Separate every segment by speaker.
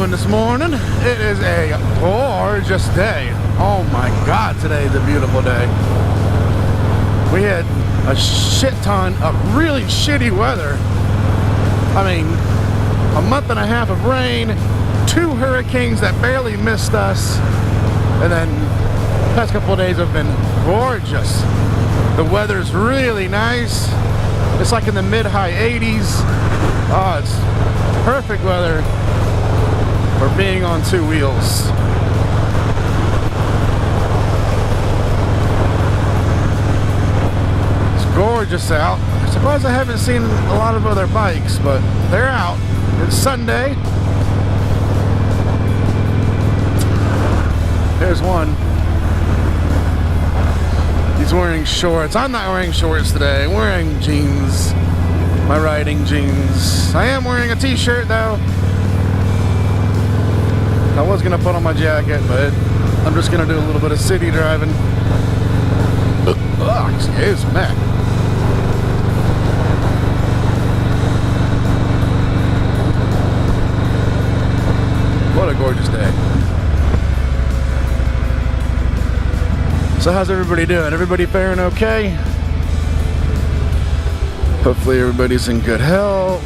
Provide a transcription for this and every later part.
Speaker 1: doing this morning? It is a gorgeous day. Oh my God, today is a beautiful day. We had a shit ton of really shitty weather. I mean, a month and a half of rain, 2 hurricanes that barely missed us, and then the past couple of days have been gorgeous. The weather's really nice. It's like in the mid-high 80s. Oh, it's perfect weather for being on 2 wheels. It's gorgeous out. I'm surprised I haven't seen a lot of other bikes, but they're out. It's Sunday. There's one. He's wearing shorts. I'm not wearing shorts today. I'm wearing jeans. My riding jeans. I am wearing a t-shirt though. I was gonna put on my jacket, but I'm just gonna do a little bit of city driving. Oh, excuse me. What a gorgeous day. So how's everybody doing? Everybody faring okay? Hopefully everybody's in good health.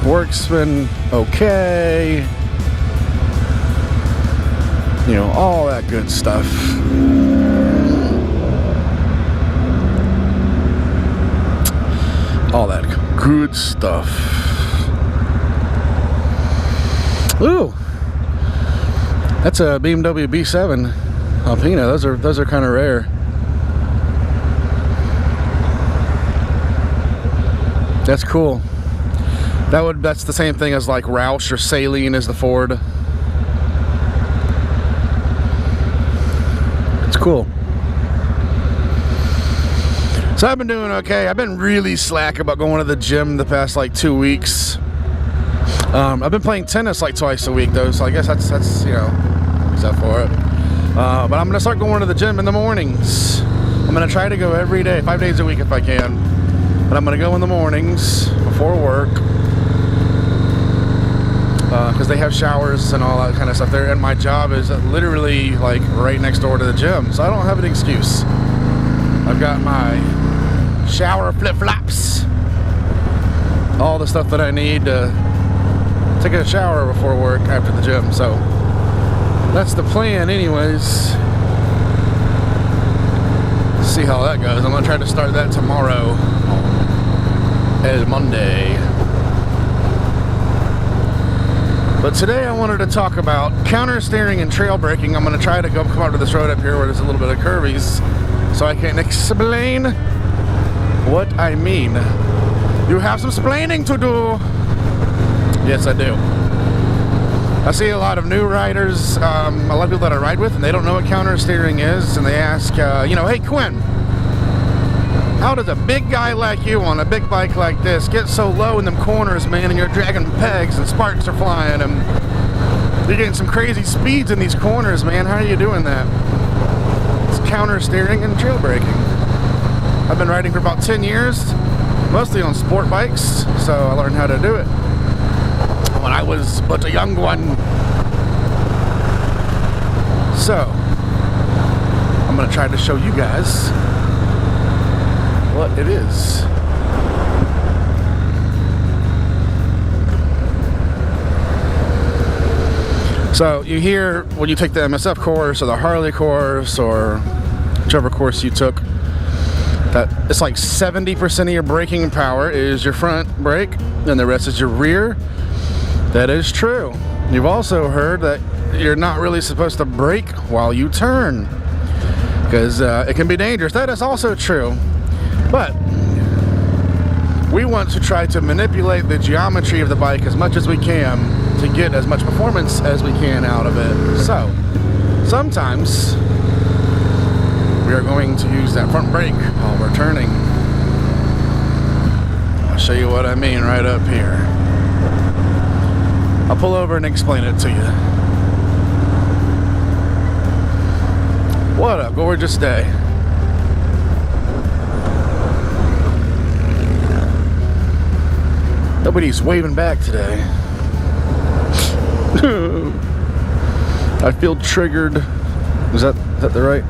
Speaker 1: Work's been okay. You know, all that good stuff. All that good stuff. Ooh. That's a BMW B7 Alpina. Those are kind of rare. That's cool. That's the same thing as like Roush or Saleen is the Ford. It's cool. So I've been doing okay. I've been really slack about going to the gym the past like 2 weeks. I've been playing tennis like twice a week though, so I guess that's you know, makes up for it. But I'm gonna start going to the gym in the mornings. I'm gonna try to go every day, 5 days a week if I can. But I'm gonna go in the mornings before work because they have showers and all that kind of stuff there, and my job is literally like right next door to the gym, so I don't have an excuse. I've got my shower flip-flops, all the stuff that I need to take a shower before work after the gym, so that's the plan anyways. See how that goes. I'm gonna try to start that tomorrow. El Monday. But today I wanted to talk about counter steering and trail braking. I'm going to try to come out to this road up here where there's a little bit of curvies so I can explain what I mean. You have some splaining to do. Yes, I do. I see a lot of new riders, a lot of people that I ride with, and they don't know what counter steering is, and they ask, you know, hey Quinn, how does a big guy like you on a big bike like this get so low in them corners, man, and you're dragging pegs and sparks are flying and you're getting some crazy speeds in these corners, man. How are you doing that? It's counter steering and trail braking. I've been riding for about 10 years, mostly on sport bikes, so I learned how to do it when I was but a young one. So, I'm going to try to show you guys what it is. So you hear when you take the MSF course or the Harley course or whichever course you took that it's like 70% of your braking power is your front brake and the rest is your rear. That is true. You've also heard that you're not really supposed to brake while you turn because it can be dangerous. That is also true. But we want to try to manipulate the geometry of the bike as much as we can to get as much performance as we can out of it. So, sometimes we are going to use that front brake while we're turning. I'll show you what I mean right up here. I'll pull over and explain it to you. What a gorgeous day. Nobody's waving back today. I feel triggered. Is that the right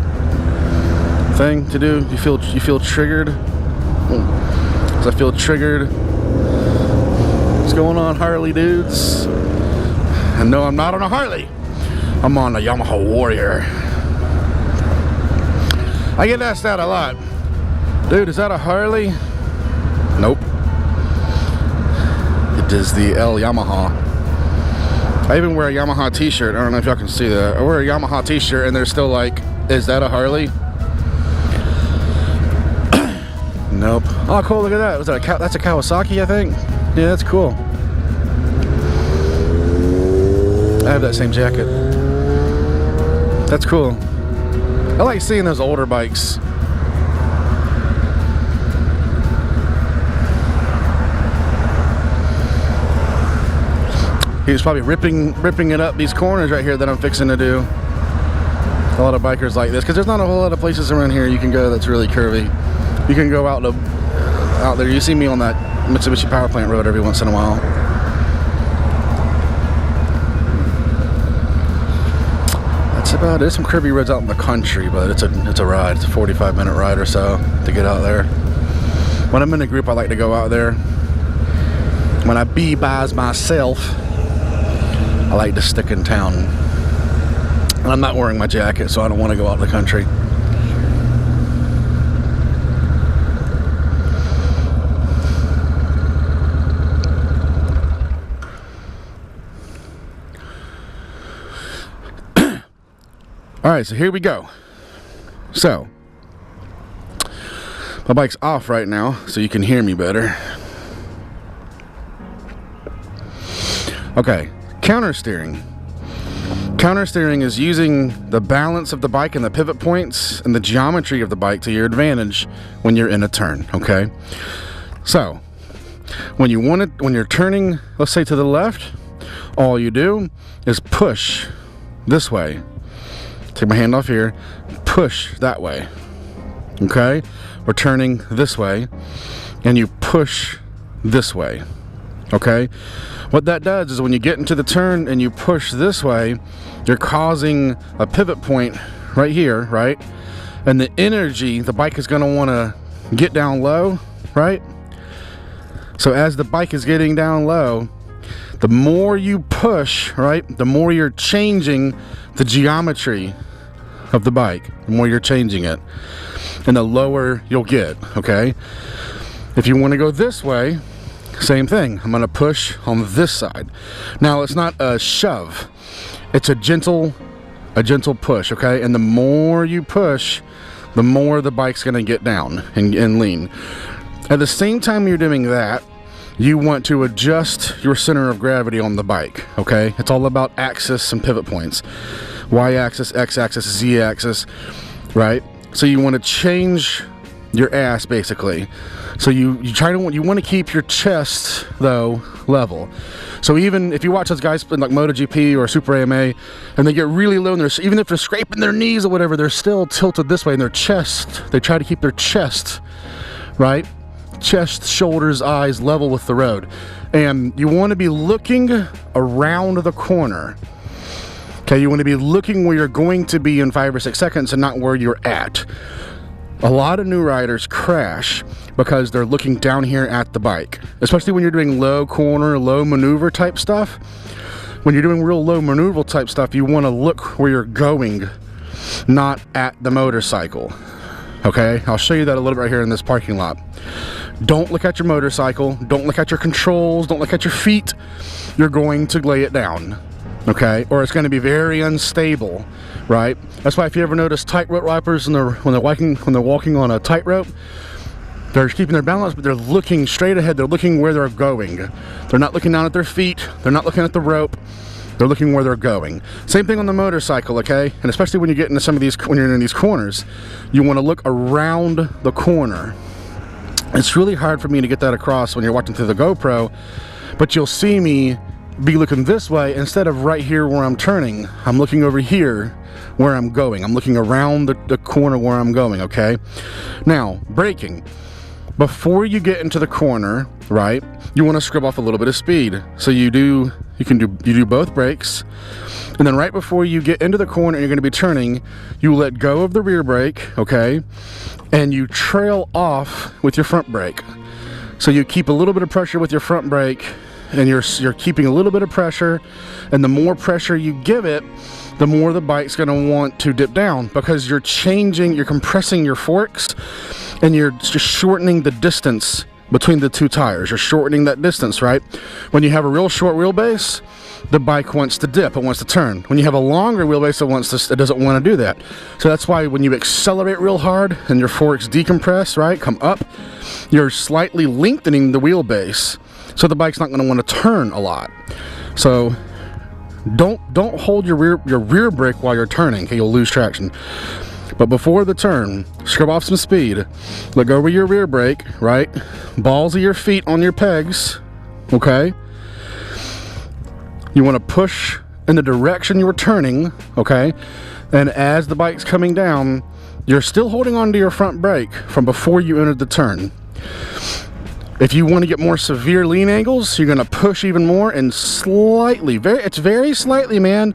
Speaker 1: thing to do? You feel triggered? Does I feel triggered? What's going on, Harley dudes? And no, I'm not on a Harley. I'm on a Yamaha Warrior. I get asked that a lot. Dude, is that a Harley? Nope. It is the L Yamaha. I even wear a Yamaha t-shirt. I don't know if y'all can see that. I wear a Yamaha t-shirt and they're still like, is that a Harley? Nope. Oh, cool, look at that. Was that that's a Kawasaki, I think? Yeah, that's cool. I have that same jacket. That's cool. I like seeing those older bikes. He's probably ripping it up these corners right here that I'm fixing to do. A lot of bikers like this because there's not a whole lot of places around here you can go that's really curvy. You can go out there. You see me on that Mitsubishi Power Plant road every once in a while. That's about it. There's some curvy roads out in the country, but it's a ride. It's a 45-minute ride or so to get out there. When I'm in a group, I like to go out there. When I be by myself, I like to stick in town. And I'm not wearing my jacket, so I don't want to go out in the country. Alright, so here we go. So, my bike's off right now, so you can hear me better. Okay, counter steering. Counter steering is using the balance of the bike and the pivot points and the geometry of the bike to your advantage when you're in a turn, okay? So, when you're turning, let's say to the left, all you do is push this way. Take my hand off here, push that way, okay? We're turning this way, and you push this way, okay? What that does is when you get into the turn and you push this way, you're causing a pivot point right here, right? And the energy, the bike is gonna wanna get down low, right? So as the bike is getting down low, the more you push, right, the more you're changing the geometry of the bike, the more you're changing it, and the lower you'll get, okay? If you want to go this way, same thing. I'm going to push on this side. Now, it's not a shove. It's a gentle push, okay? And the more you push, the more the bike's going to get down and lean. At the same time you're doing that, you want to adjust your center of gravity on the bike, okay? It's all about axis and pivot points. Y-axis, X-axis, Z-axis, right? So you want to change your ass, basically. So you want to keep your chest, though, level. So even if you watch those guys in like MotoGP or Super AMA, and they get really low, and even if they're scraping their knees or whatever, they're still tilted this way in their chest. They try to keep their chest, right? Chest, shoulders, eyes level with the road. And you want to be looking around the corner. Okay, you want to be looking where you're going to be in 5 or 6 seconds and not where you're at. A lot of new riders crash because they're looking down here at the bike, especially when you're doing low corner, low maneuver type stuff. When you're doing real low maneuver type stuff, you want to look where you're going, not at the motorcycle. Okay, I'll show you that a little bit right here in this parking lot. Don't look at your motorcycle, don't look at your controls, don't look at your feet. You're going to lay it down, okay? Or it's going to be very unstable, right? That's why if you ever notice tightrope riders when they're walking on a tightrope, they're keeping their balance, but they're looking straight ahead. They're looking where they're going. They're not looking down at their feet. They're not looking at the rope. They're looking where they're going. Same thing on the motorcycle, okay? And especially when you get into some of these, when you're in these corners, you want to look around the corner. It's really hard for me to get that across when you're watching through the GoPro, but you'll see me be looking this way instead of right here where I'm turning. I'm looking over here where I'm going. I'm looking around the corner where I'm going, okay? Now, braking. before you get into the corner, right, you want to scrub off a little bit of speed. So you do both brakes, and then right before you get into the corner and you're going to be turning, you let go of the rear brake, okay, and you trail off with your front brake. So you keep a little bit of pressure with your front brake, and you're keeping a little bit of pressure, and the more pressure you give it, the more the bike's going to want to dip down, because you're compressing your forks, and you're just shortening the distance between the two tires. You're shortening that distance, right? When you have a real short wheelbase, the bike wants to dip, it wants to turn. When you have a longer wheelbase, it doesn't want to do that. So that's why when you accelerate real hard and your forks decompress, right, come up, you're slightly lengthening the wheelbase, so the bike's not going to want to turn a lot. So don't hold your rear brake while you're turning, okay? You'll lose traction. But before the turn, scrub off some speed, let go of your rear brake, right? Balls of your feet on your pegs, okay? You want to push in the direction you were turning, okay? And as the bike's coming down, you're still holding on to your front brake from before you entered the turn. If you want to get more severe lean angles, you're going to push even more and slightly, it's very slightly, man,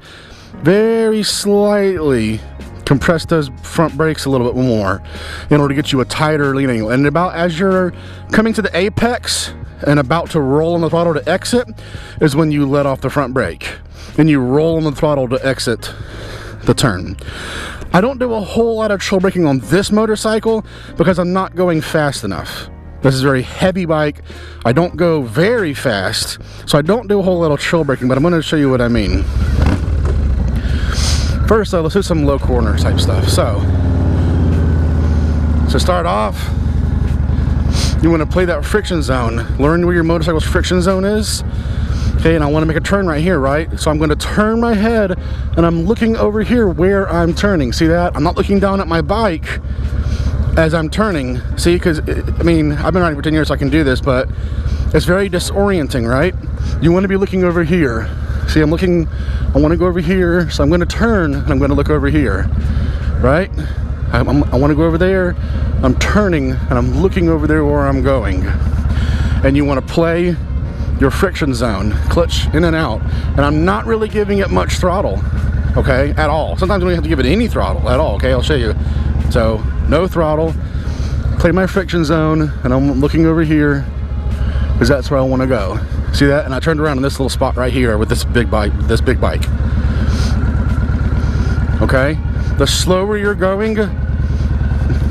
Speaker 1: very slightly compress those front brakes a little bit more in order to get you a tighter lean angle. And about as you're coming to the apex and about to roll on the throttle to exit is when you let off the front brake and you roll on the throttle to exit the turn. I don't do a whole lot of trail braking on this motorcycle because I'm not going fast enough. This is a very heavy bike. I don't go very fast, so I don't do a whole lot of trail braking, but I'm going to show you what I mean. First, let's do some low corner type stuff. So start off, you want to play that friction zone. Learn where your motorcycle's friction zone is. Okay, and I want to make a turn right here, right? So I'm going to turn my head, and I'm looking over here where I'm turning. See that? I'm not looking down at my bike as I'm turning. See, because, I mean, I've been riding for 10 years, so I can do this, but it's very disorienting, right? You want to be looking over here. See, I want to go over here, so I'm going to turn, and I'm going to look over here, right? I want to go over there, I'm turning, and I'm looking over there where I'm going. And you want to play your friction zone, clutch in and out. And I'm not really giving it much throttle, okay, at all. Sometimes we don't have to give it any throttle at all, okay? I'll show you. So, no throttle, play my friction zone, and I'm looking over here, because that's where I want to go. See that? And I turned around in this little spot right here with this big bike. Okay? The slower you're going,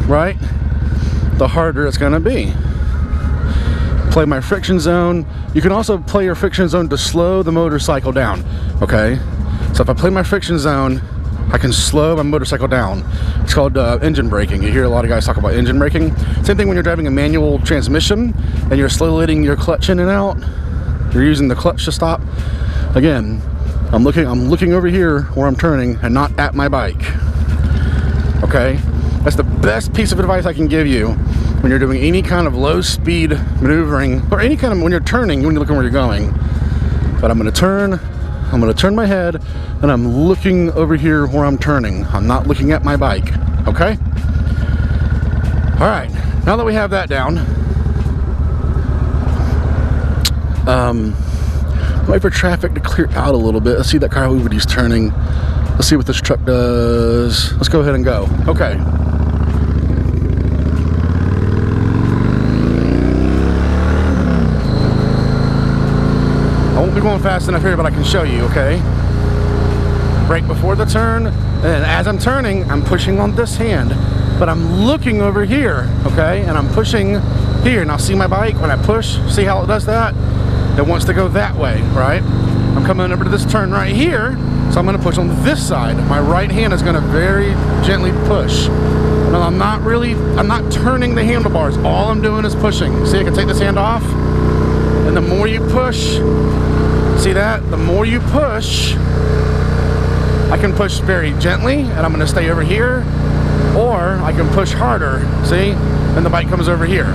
Speaker 1: right, the harder it's going to be. Play my friction zone. You can also play your friction zone to slow the motorcycle down. Okay? So if I play my friction zone, I can slow my motorcycle down. It's called engine braking. You hear a lot of guys talk about engine braking. Same thing when you're driving a manual transmission and you're slowly letting your clutch in and out. You're using the clutch to stop. Again, I'm looking over here where I'm turning and not at my bike. Okay? That's the best piece of advice I can give you when you're doing any kind of low speed maneuvering, or any kind of, when you're turning, you want to look where you're going. But I'm going to turn my head, and I'm looking over here where I'm turning. I'm not looking at my bike. Okay? All right. Now that we have that down, wait for traffic to clear out a little bit. Let's see that car move when he's turning. Let's see what this truck does. Let's go ahead and go. Okay. I won't be going fast enough here, but I can show you, okay? Brake before the turn, and as I'm turning, I'm pushing on this hand, but I'm looking over here, okay? And I'm pushing here. Now see my bike when I push? See how it does that? It wants to go that way, right? I'm coming over to this turn right here, so I'm going to push on this side. My right hand is going to very gently push. Now I'm not turning the handlebars. All I'm doing is pushing. See, I can take this hand off, and the more you push, see that? The more you push, I can push very gently, and I'm going to stay over here, or I can push harder, see? And the bike comes over here.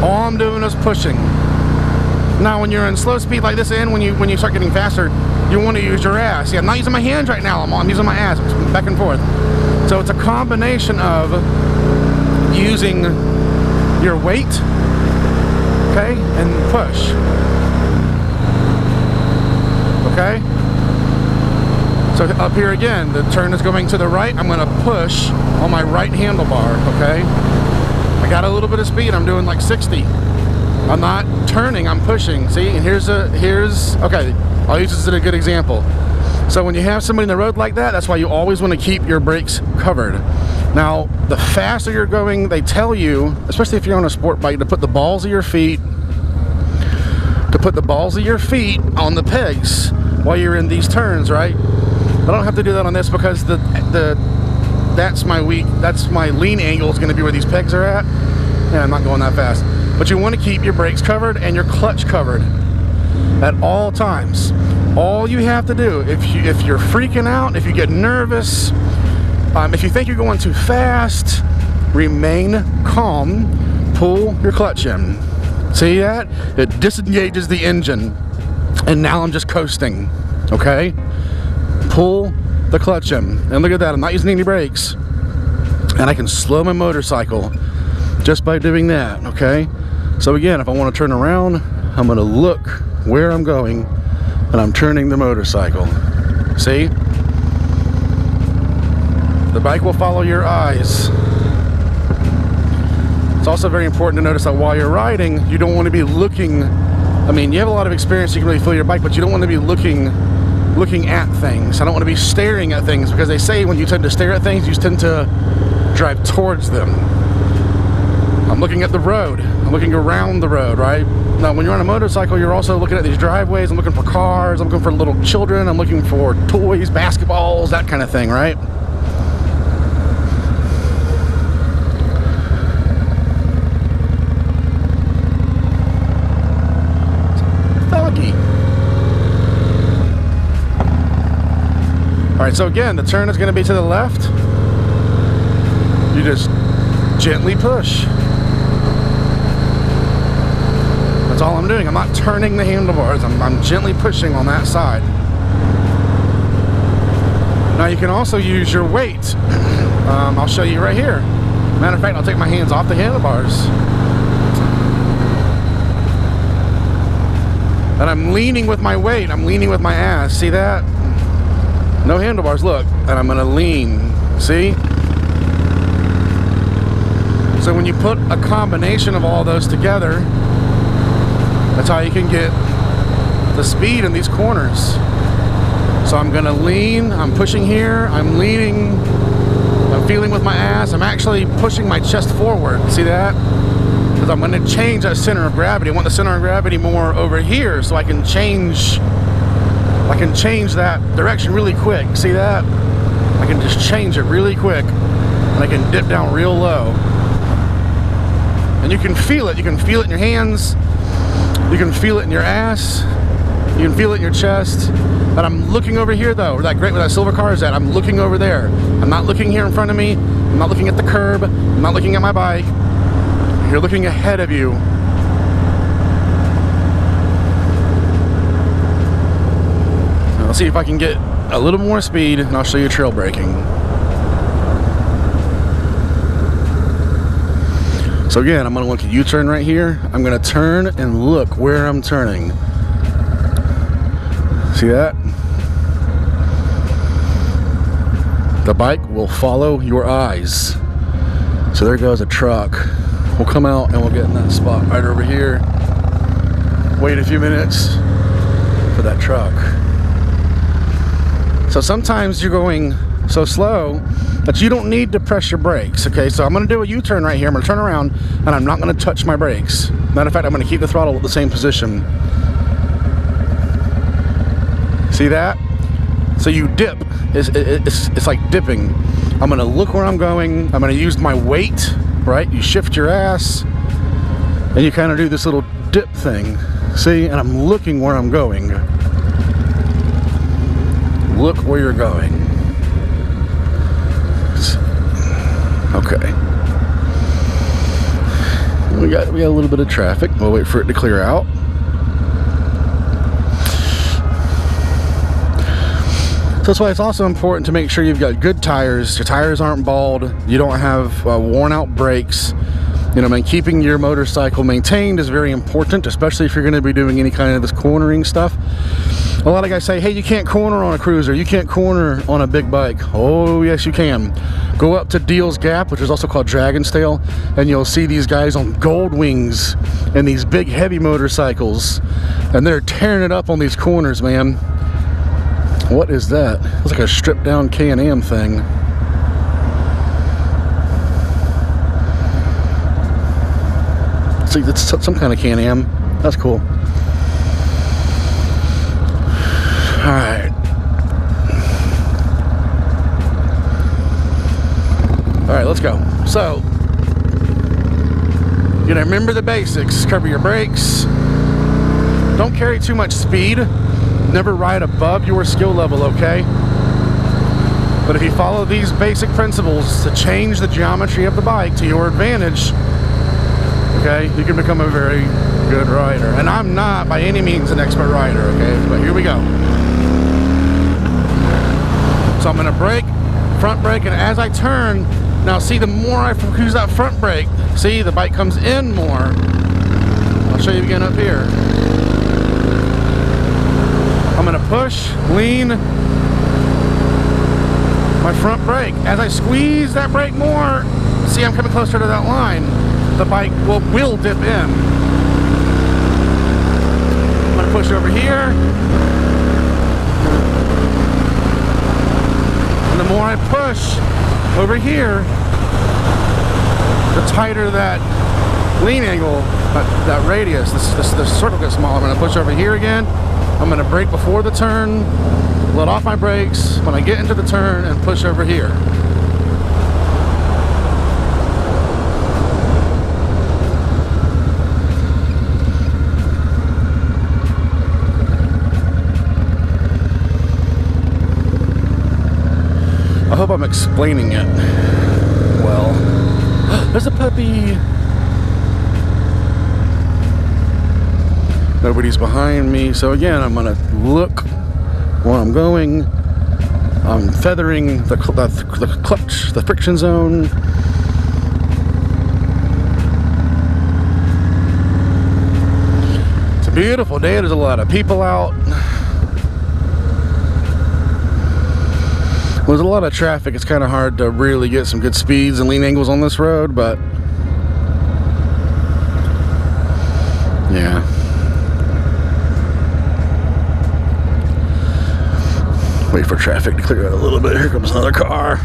Speaker 1: All I'm doing is pushing. Now, when you're in slow speed like this, and when you start getting faster, you want to use your ass. See, I'm not using my hands right now. I'm using my ass, back and forth. So it's a combination of using your weight, okay, and push. Okay? So up here again, the turn is going to the right. I'm gonna push on my right handlebar, okay? I got a little bit of speed, I'm doing like 60. I'm not turning, I'm pushing. See, and okay, I'll use this as a good example. So when you have somebody in the road like that, that's why you always want to keep your brakes covered. Now, the faster you're going, they tell you, especially if you're on a sport bike, to put the balls of your feet on the pegs while you're in these turns, right? I don't have to do that on this because that's my lean angle is going to be where these pegs are at, and I'm not going that fast. But you want to keep your brakes covered and your clutch covered at all times. All you have to do, if you're freaking out, if you get nervous, if you think you're going too fast, remain calm, pull your clutch in. See that? It disengages the engine, and now I'm just coasting, okay? Pull the clutch in, and look at that, I'm not using any brakes, and I can slow my motorcycle just by doing that, okay? So again, if I want to turn around, I'm going to look where I'm going, and I'm turning the motorcycle. See? The bike will follow your eyes. It's also very important to notice that while you're riding, you don't want to be looking. I mean, you have a lot of experience, you can really feel your bike, but you don't want to be looking at things. I don't want to be staring at things, because they say when you tend to stare at things, you tend to drive towards them. I'm looking at the road. I'm looking around the road, right? Now, when you're on a motorcycle, you're also looking at these driveways. I'm looking for cars. I'm looking for little children. I'm looking for toys, basketballs, that kind of thing, right? Foggy. All right, so again, the turn is going to be to the left. You just gently push. That's all I'm doing. I'm not turning the handlebars. I'm gently pushing on that side. Now you can also use your weight. I'll show you right here. Matter of fact, I'll take my hands off the handlebars. And I'm leaning with my weight. I'm leaning with my ass. See that? No handlebars, look. And I'm gonna lean. See? So when you put a combination of all those together, that's how you can get the speed in these corners. So I'm gonna lean, I'm pushing here, I'm leaning, I'm feeling with my ass, I'm actually pushing my chest forward, see that? Because I'm gonna change that center of gravity. I want the center of gravity more over here, so I can change that direction really quick, see that? I can just change it really quick, and I can dip down real low. And you can feel it in your hands, you can feel it in your ass, you can feel it in your chest. And I'm looking over here though, where that silver car is at. I'm looking over there. I'm not looking here in front of me. I'm not looking at the curb. I'm not looking at my bike. You're looking ahead of you. I'll see if I can get a little more speed, and I'll show you trail braking. So again, I'm going to look at U-turn right here. I'm going to turn and look where I'm turning. See that? The bike will follow your eyes. So there goes a truck. We'll come out and we'll get in that spot right over here. Wait a few minutes for that truck. So sometimes you're going so slow that you don't need to press your brakes, okay? So I'm gonna do a U-turn right here. I'm gonna turn around and I'm not gonna touch my brakes. Matter of fact, I'm gonna keep the throttle at the same position. See that? So you dip. It's like dipping. I'm gonna look where I'm going. I'm gonna use my weight, right? You shift your ass and you kind of do this little dip thing. See? And I'm looking where I'm going. Look where you're going. Okay. We got a little bit of traffic. We'll wait for it to clear out. So that's why it's also important to make sure you've got good tires. Your tires aren't bald. You don't have worn out brakes. You know, man, keeping your motorcycle maintained is very important, especially if you're going to be doing any kind of this cornering stuff. A lot of guys say, hey, you can't corner on a cruiser, you can't corner on a big bike. Oh, yes, you can. Go up to Deals Gap, which is also called Dragon's Tail, and you'll see these guys on Gold Wings and these big, heavy motorcycles, and they're tearing it up on these corners, man. What is that? It's like a stripped-down Can-Am thing. See, that's some kind of Can-Am. That's cool. Alright. Alright, let's go. So, you know, remember the basics. Cover your brakes. Don't carry too much speed. Never ride above your skill level, okay? But if you follow these basic principles to change the geometry of the bike to your advantage, okay, you can become a very good rider. And I'm not by any means an expert rider, okay? But here we go. So I'm gonna brake, front brake, and as I turn, now see, the more I use that front brake, see, the bike comes in more. I'll show you again up here. I'm gonna push, lean my front brake. As I squeeze that brake more, see, I'm coming closer to that line. The bike will dip in. I'm gonna push over here. And the more I push over here, the tighter that lean angle, that radius, the circle gets smaller. I'm gonna push over here again. I'm gonna brake before the turn, let off my brakes when I get into the turn, and push over here. I hope I'm explaining it well. There's a puppy. Nobody's behind me, so again, I'm gonna look where I'm going. I'm feathering the clutch, the friction zone. It's a beautiful day. There's a lot of people out. There's a lot of traffic. It's kind of hard to really get some good speeds and lean angles on this road, but yeah. Wait for traffic to clear out a little bit. Here comes another car.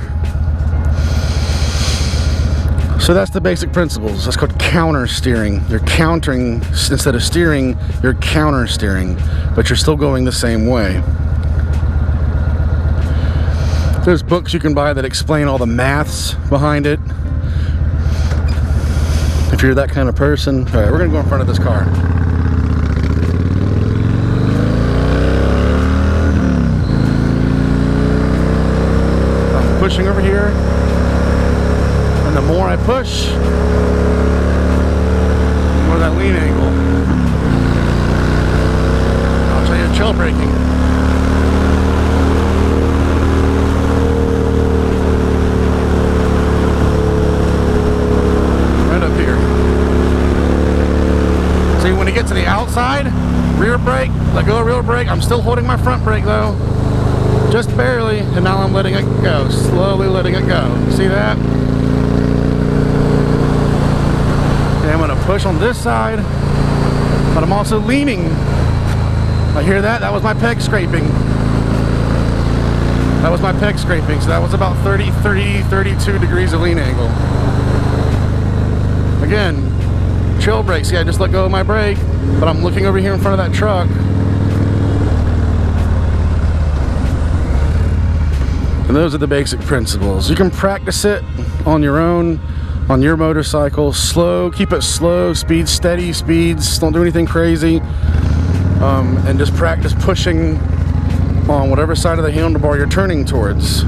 Speaker 1: So that's the basic principles. That's called counter steering. You're countering, instead of steering, you're counter steering, but you're still going the same way. There's books you can buy that explain all the maths behind it. If you're that kind of person. All right, we're gonna go in front of this car. I'm pushing over here, and the more I push, the more that lean angle. I'll show you chill braking. When it gets to the outside, rear brake, let go of rear brake. I'm still holding my front brake though, just barely, and now I'm letting it go, slowly letting it go. See that? Okay, I'm gonna push on this side, but I'm also leaning. I hear that? That was my peg scraping. That was my peg scraping, so that was about 32 degrees of lean angle. Again, chill brake. See, I just let go of my brake, but I'm looking over here in front of that truck. And those are the basic principles. You can practice it on your own, on your motorcycle. Slow, keep it slow, speed, steady speeds. Don't do anything crazy. And just practice pushing on whatever side of the handlebar you're turning towards.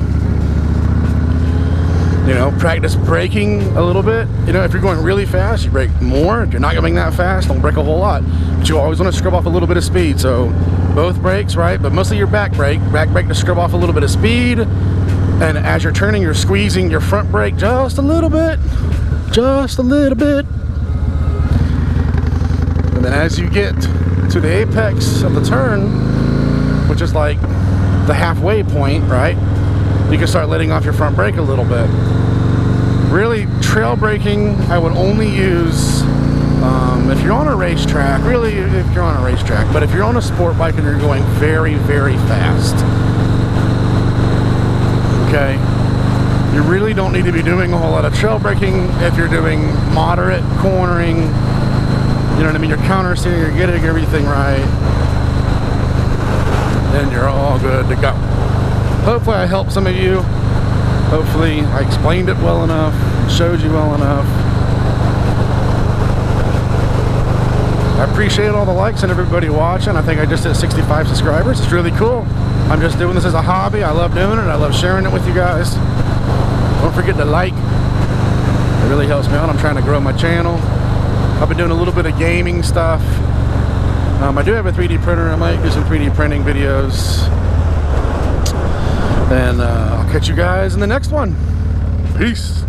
Speaker 1: You know, practice braking a little bit. You know, if you're going really fast, you brake more. If you're not going that fast, don't brake a whole lot. But you always want to scrub off a little bit of speed. So both brakes, right? But mostly your back brake to scrub off a little bit of speed. And as you're turning, you're squeezing your front brake just a little bit. just a little bit. And then as you get to the apex of the turn, which is like the halfway point, right, you can start letting off your front brake a little bit. Really, trail braking I would only use if you're on a racetrack, really if you're on a racetrack, but if you're on a sport bike and you're going very, very fast, okay, you really don't need to be doing a whole lot of trail braking. If you're doing moderate cornering, you know what I mean, you're counter steering, you're getting everything right, then you're all good to go. Hopefully I helped some of you. Hopefully I explained it well enough, showed you well enough. I appreciate all the likes and everybody watching. I think I just hit 65 subscribers. It's really cool. I'm just doing this as a hobby. I love doing it. I love sharing it with you guys. Don't forget to like. It really helps me out. I'm trying to grow my channel. I've been doing a little bit of gaming stuff. I do have a 3D printer. I might do some 3D printing videos. And I'll catch you guys in the next one. Peace.